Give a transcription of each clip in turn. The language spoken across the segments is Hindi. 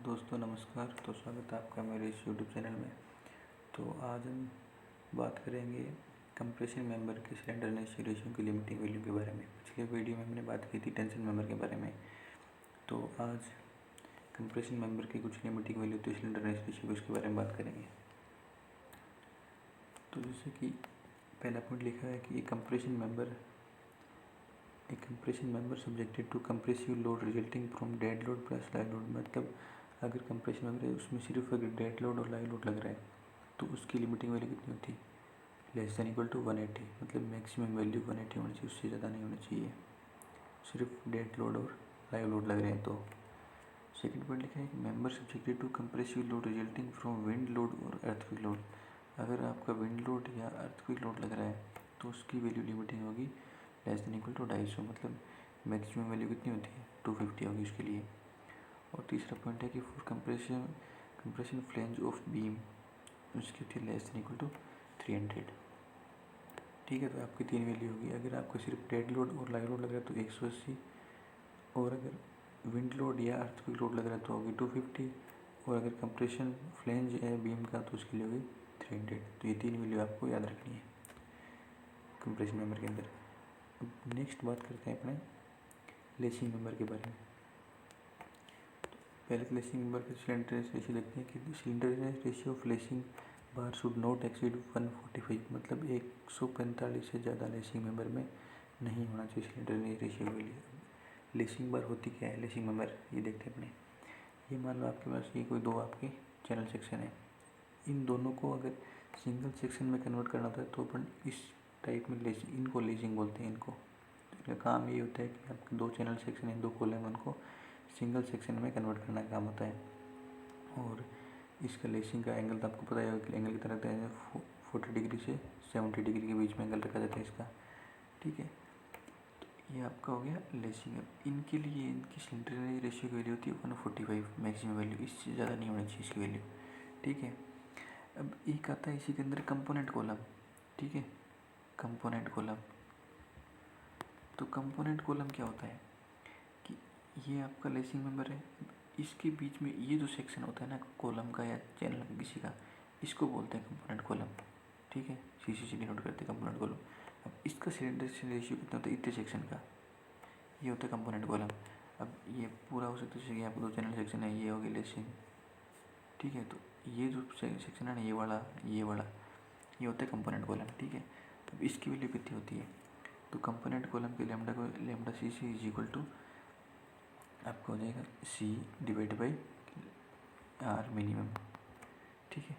दोस्तों नमस्कार। तो स्वागत है आपका मेरे इस यूट्यूब चैनल में। तो आज हम बात करेंगे कंप्रेशन मेंबर के स्लेंडरनेस रेशियो की लिमिटिंग वैल्यू के बारे में। पिछले वीडियो में हमने बात की थी टेंशन मेंबर के बारे में। तो आज कंप्रेशन मेंबर की कुछ लिमिटिंग वैल्यू तो स्लेंडरनेस रेशियो की उसके बारे में बात करेंगे। तो जैसे कि पहला पॉइंट लिखा है कि compression member subjected to compressive load resulting from dead load plus live load. मतलब अगर कंप्रेशन मेंबर है उसमें सिर्फ अगर डेड लोड और लाइव लोड लग रहा है तो उसकी लिमिटिंग वैल्यू कितनी होती है? Less than equal to 180। मतलब मैक्सिमम वैल्यू 180 होनी चाहिए, उससे ज़्यादा नहीं होनी चाहिए, सिर्फ डेड लोड और लाइव लोड लग रहे हैं तो। सेकेंड पॉइंट लिखा है कि member subjected to compressive load resulting from wind load और अर्थक्वेक लोड। अगर आपका विंड लोड या अर्थक्वेक लोड लग रहा है तो उसकी वैल्यू लिमिटिंग होगी लेस दैन इक्वल टू 250। मतलब मैक्सिमम वैल्यू कितनी होती है? 250 होगी उसके लिए। और तीसरा पॉइंट है कि for compression flange of beam उसकी होती है लेस दैन इक्वल टू 300। ठीक है, तो आपकी तीन वैल्यू होगी। अगर आपको सिर्फ डेड लोड और लाइव लोड लग रहा है तो 180, और अगर विंड लोड या अर्थक्वेक लोड लग रहा है तो होगी 250, और अगर कंप्रेशन फ्लेंज है बीम का तो उसके लिए होगी 300। तो ये तीन वैल्यू आपको याद रखनी है कंप्रेशन मेंबर के अंदर। अब नेक्स्ट बात करते हैं अपने लेसिंग मेंबर के बारे में। पहले तो लेसिंग मेंबर का स्लेंडरनेस रेशियो देखते हैं कि slenderness ratio of lacing bar should not exceed 145। मतलब 145 से ज़्यादा लेसिंग मेंबर में नहीं होना चाहिए स्लेंडरनेस रेशियो के लिए। लेसिंग बार होती क्या है लेसिंग मेंबर, ये देखते हैं अपने। ये मान लो आपके पास ये कोई दो आपके चैनल सेक्शन है, इन दोनों को अगर सिंगल सेक्शन में कन्वर्ट करना होता है तो अपन इस टाइप में लेसिंग, इनको लेसिंग बोलते हैं। इनको इनका काम ये होता है कि आपके दो चैनल सेक्शन है, दो कॉलम, उनको सिंगल सेक्शन में कन्वर्ट करने का काम होता है। और इसका लेसिंग का एंगल तो आपको पता ही होगा कि एंगल कितना रहता है, 40 डिग्री से 70 डिग्री के बीच में एंगल रखा जाता है इसका। ठीक है, तो ये आपका हो गया लेसिंग। अब इनके लिए इनकी स्लेंडरनेस रेशियो की वैल्यू होती है 145 मैक्सिमम वैल्यू, इससे ज़्यादा नहीं होनी चाहिए इसकी वैल्यू। ठीक है, अब एक आता है इसी के अंदर कंपोनेंट कॉलम। ठीक है, कंपोनेंट कॉलम। तो कंपोनेंट कॉलम क्या होता है कि ये आपका लेसिंग मेंबर है, इसके बीच में ये जो सेक्शन होता है ना कॉलम का या चैनल का किसी का, इसको बोलते हैं कंपोनेंट कॉलम। ठीक है, सीसी से डिनोट करते हैं कंपोनेंट कॉलम। अब इसका स्लेंडरनेस रेशियो कितना होता है इतने सेक्शन का, ये होता है कंपोनेंट कॉलम। अब ये पूरा हो सकता है जैसे कि आपको दो चैनल सेक्शन है, ये हो गया लेसिंग। ठीक है, तो ये जो सेक्शन है ना, ये वाला ये होता है कंपोनेंट कॉलम। ठीक है, अब इसकी वैल्यू कितनी होती है? तो कंपोनेंट कॉलम के lambda C C is equal to आपको हो जाएगा C divide by R minimum. ठीक है,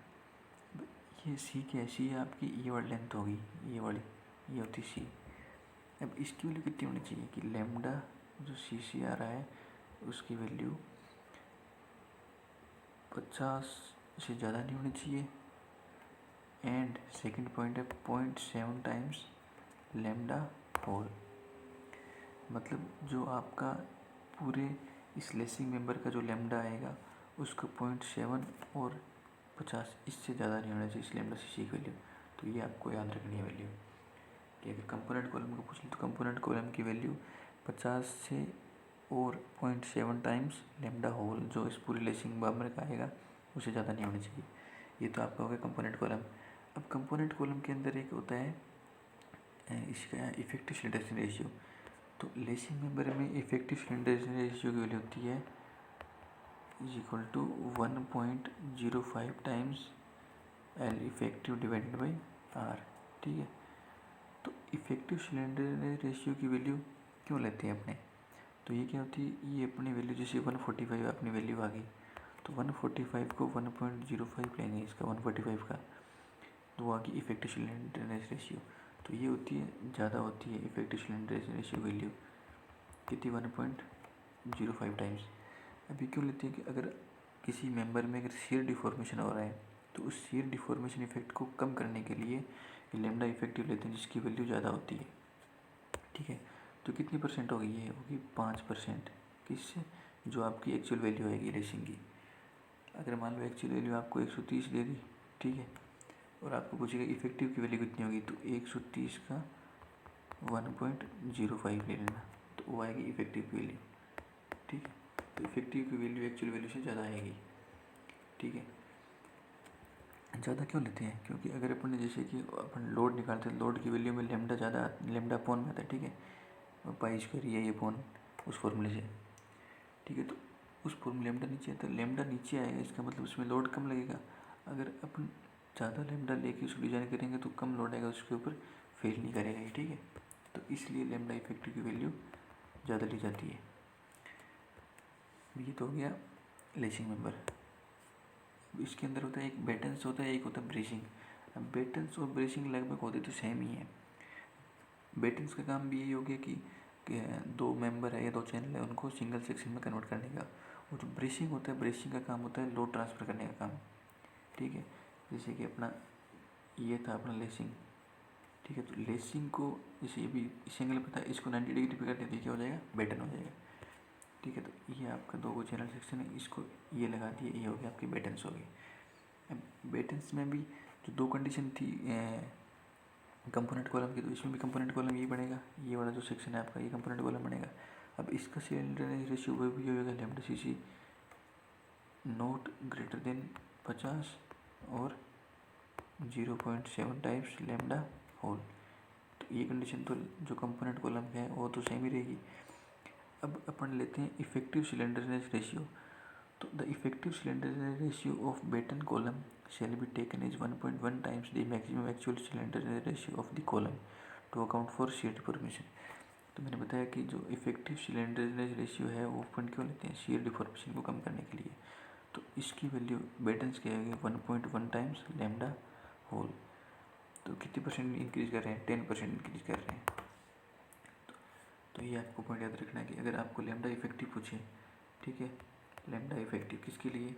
ये सी क्या है? सी आपकी ये वाली लेंथ होगी, ये वाली, ये होती सी। अब इसकी वैल्यू कितनी होनी चाहिए कि लेमडा जो सी सी आ रहा है उसकी वैल्यू 50 से ज़्यादा नहीं होनी चाहिए। एंड सेकंड पॉइंट है 0.7 टाइम्स लेमडा होल। मतलब जो आपका पूरे इस लेसिंग मेंबर का जो लेमडा आएगा उसका 0.7 और 50, इससे ज़्यादा नहीं होना चाहिए इस लेमडा सी सी की वैल्यू। तो ये आपको याद रखनी है वैल्यू कि अगर कंपोनेंट कॉलम को पूछ लें तो कंपोनेंट कॉलम की वैल्यू 50 से और 0.7 टाइम्स लेमडा होल जो इस पूरे लेसिंग मेंबर का आएगा उससे ज़्यादा नहीं होनी चाहिए। ये तो आपका हो गया कंपोनेंट कॉलम। अब कंपोनेंट कॉलम के अंदर एक होता है इसका इफेक्टिव स्लेंडरनेस रेशियो। तो लेसिंग मेंबर में इफेक्टिव स्लेंडरनेस रेशियो की वैल्यू होती है is equal to 1.05 times L effective divided by R. ठीक है, तो इफेक्टिव स्लेंडरनेस रेशियो की वैल्यू क्यों लेते हैं अपने? तो ये क्या होती है, ये अपनी वैल्यू जैसे 145 अपनी वैल्यू आ गई तो 145 को 1.05 लेंगे इसका 145 का, तो आ गई इफेक्टिव स्लेंडरनेस रेशियो। तो ये होती है ज़्यादा होती है इफेक्टिव स्लेंडरनेस रेशियो वैल्यू कितनी 1.05 टाइम्स। अभी क्यों लेती है कि अगर किसी मेंबर में अगर शियर डिफॉर्मेशन हो रहा है तो उस शियर डिफॉर्मेशन इफेक्ट को कम करने के लिए लेमडा इफेक्टिव लेते हैं जिसकी वैल्यू ज़्यादा होती है। ठीक है, तो कितनी परसेंट होगी? ये होगी 5%। किससे? जो आपकी एक्चुअल वैल्यू आएगी लेसिंग की। अगर मान लो एक्चुअल वैल्यू आपको 130 दे दी, ठीक है, और आपको पूछेगा इफेक्टिव की वैल्यू कितनी होगी, तो 130 का 1.05 ले लेना, तो वो आएगी इफेक्टिव की वैल्यू। ठीक है, तो इफेक्टिव की वैल्यू एक्चुअल वैल्यू से ज़्यादा आएगी। ठीक है, ज़्यादा क्यों लेते हैं? क्योंकि अगर अपन ने जैसे कि अपन लोड निकालते हैं, लोड की वैल्यू में लेमडा ज़्यादा, लेमडा अपॉन में आता है। ठीक है, पाई स्क्वायर ये अपॉन उस फॉर्मूले से। ठीक है, तो उस फॉर्मूले लेमडा नीचे आता है, लेमडा नीचे आएगा, इसका मतलब उसमें लोड कम लगेगा। अगर अपन ज़्यादा लेमडा लेके उसको डिजाइन करेंगे तो कम लोड आएगा, उसके ऊपर फेल नहीं करेगा ये। ठीक है, तो इसलिए लेमडा इफेक्टिव की वैल्यू ज़्यादा ली जाती है। ये तो हो गया लेसिंग मेंबर। इसके अंदर होता है एक बैटेंस होता है, एक होता है ब्रेसिंग। अब बैटेंस और ब्रेसिंग लगभग होते तो सेम ही है। बैटेंस का काम भी यही हो गया कि दो मेंबर है या दो चैनल है उनको सिंगल सेक्शन में कन्वर्ट करने का। और जो ब्रेसिंग होता है, ब्रेसिंग का काम होता है लोड ट्रांसफ़र करने का काम। ठीक है, जैसे कि अपना ये था अपना लेसिंग। ठीक है, तो लेसिंग को जैसे अभी इस एंगल पे था, इसको 90 डिग्री पे कर दिया, क्या हो जाएगा? बैटन हो जाएगा। ठीक है, तो ये आपका दो चैनल सेक्शन है, इसको ये लगा दिए, ये हो गया आपकी बैटेंस हो गई। अब बैटेंस में भी जो दो कंडीशन थी कंपोनेंट कॉलम की, तो इसमें भी कंपोनेंट कॉलम यही बनेगा। ये वाला जो सेक्शन है आपका, ये कंपोनेंट कॉलम बनेगा। अब इसका सिलेंडर रेशियो वो भी होगा lambda C C not greater than 50 और 0.7 टाइम्स लेमडा होल। तो ये कंडीशन तो जो कंपोनेंट कॉलम है वो तो सेम ही रहेगी। अब अपन लेते हैं इफेक्टिव सिलेंडरनेस रेशियो। तो the effective slenderness ratio of batten column shall be taken as 1.1 times the maximum actual slenderness ratio of the column to account for shear deformation। तो मैंने बताया कि जो इफेक्टिव सिलेंडरनेस रेशियो है वो अपन क्यों लेते हैं? शेयर डिफॉर्मेशन को कम करने के लिए। तो इसकी वैल्यू बेटन्स की आएगी 1.1 टाइम्स लेमडा होल। तो कितनी परसेंट इंक्रीज कर रहे हैं? 10% इंक्रीज कर रहे हैं। तो ये आपको पॉइंट याद रखना है कि अगर आपको लेमडा इफेक्टिव पूछे, ठीक है, लेमडा इफेक्टिव किसके लिए?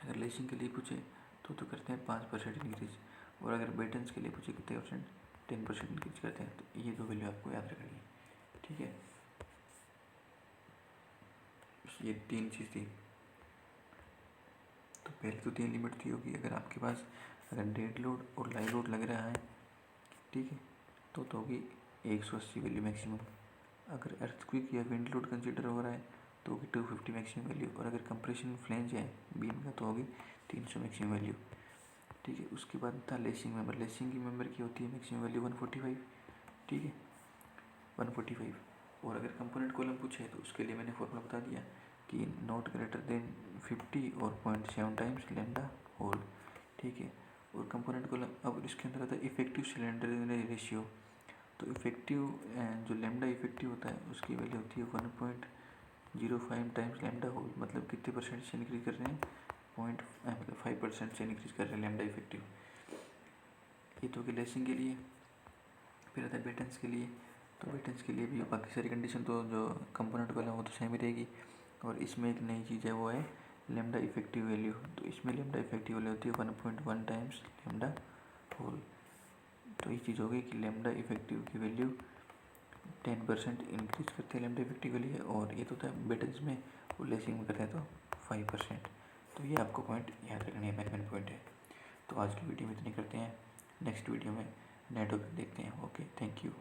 अगर लेसिंग के लिए पूछे तो करते हैं 5% इंक्रीज, और अगर बेटन्स के लिए पूछे कितने परसेंट? 10% इंक्रीज करते हैं। तो ये दो वैल्यू आपको याद रखनी है। ठीक है, ये तीन चीज़ थी। तो पहले तो तीन लिमिट थी होगी। अगर आपके पास अगर डेड लोड और लाइव लोड लग रहा है, ठीक है, तो होगी 180 वैल्यू मैक्सिमम। अगर अर्थक्वेक या विंड लोड कंसिडर हो रहा है तो होगी 250 मैक्सिमम वैल्यू। और अगर कंप्रेशन फ्लेंज है बीम का तो होगी 300 मैक्सिमम वैल्यू। ठीक है, उसके बाद था लेसिंग मेंबर। लेसिंग की मेंबर की होती है मैक्सिमम वैल्यू 145। ठीक है, 145। और अगर कंपोनेंट कॉलम पूछे तो उसके लिए मैंने फॉर्मूला बता दिया कि नॉट ग्रेटर देन 50 और 0.7 टाइम्स लेमडा होल। ठीक है, और कंपोनेंट कॉलम, अब इसके अंदर आता है इफेक्टिव सिलेंडर रेशियो। तो इफेक्टिव जो लेमडा इफेक्टिव होता है उसकी वैल्यू होती है 1.05 टाइम्स लेमडा होल। मतलब कितने परसेंट से इंक्रीज कर रहे हैं? 5% से इंक्रीज कर रहे हैं लेमडा इफेक्टिव। ये तो कि लेसिंग के लिए। फिर आता है बेटेंस के लिए। तो बेटेंस के लिए भी बाकी सारी कंडीशन तो जो कंपोनेंट वाला वो तो सेम ही रहेगी। और इसमें एक नई चीज़ है वो है लेमडा इफेक्टिव वैल्यू। तो इसमें लेमडा इफेक्टिव वैल्यू होती है 1.1 टाइम्स लेमडा होल। तो ये चीज़ हो गई कि लेमडा इफेक्टिव की वैल्यू 10% इंक्रीज करते हैं लेमडा इफेक्टिव वैल्यू। और ये तो था बेटेंस में, और लेसिंग में करते हैं तो 5%। तो ये आपको पॉइंट याद रखने है, मेन पॉइंट है। तो आज की वीडियो में इतनी करते हैं, नेक्स्ट वीडियो में नए टॉपिक देखते हैं। Okay, thank you.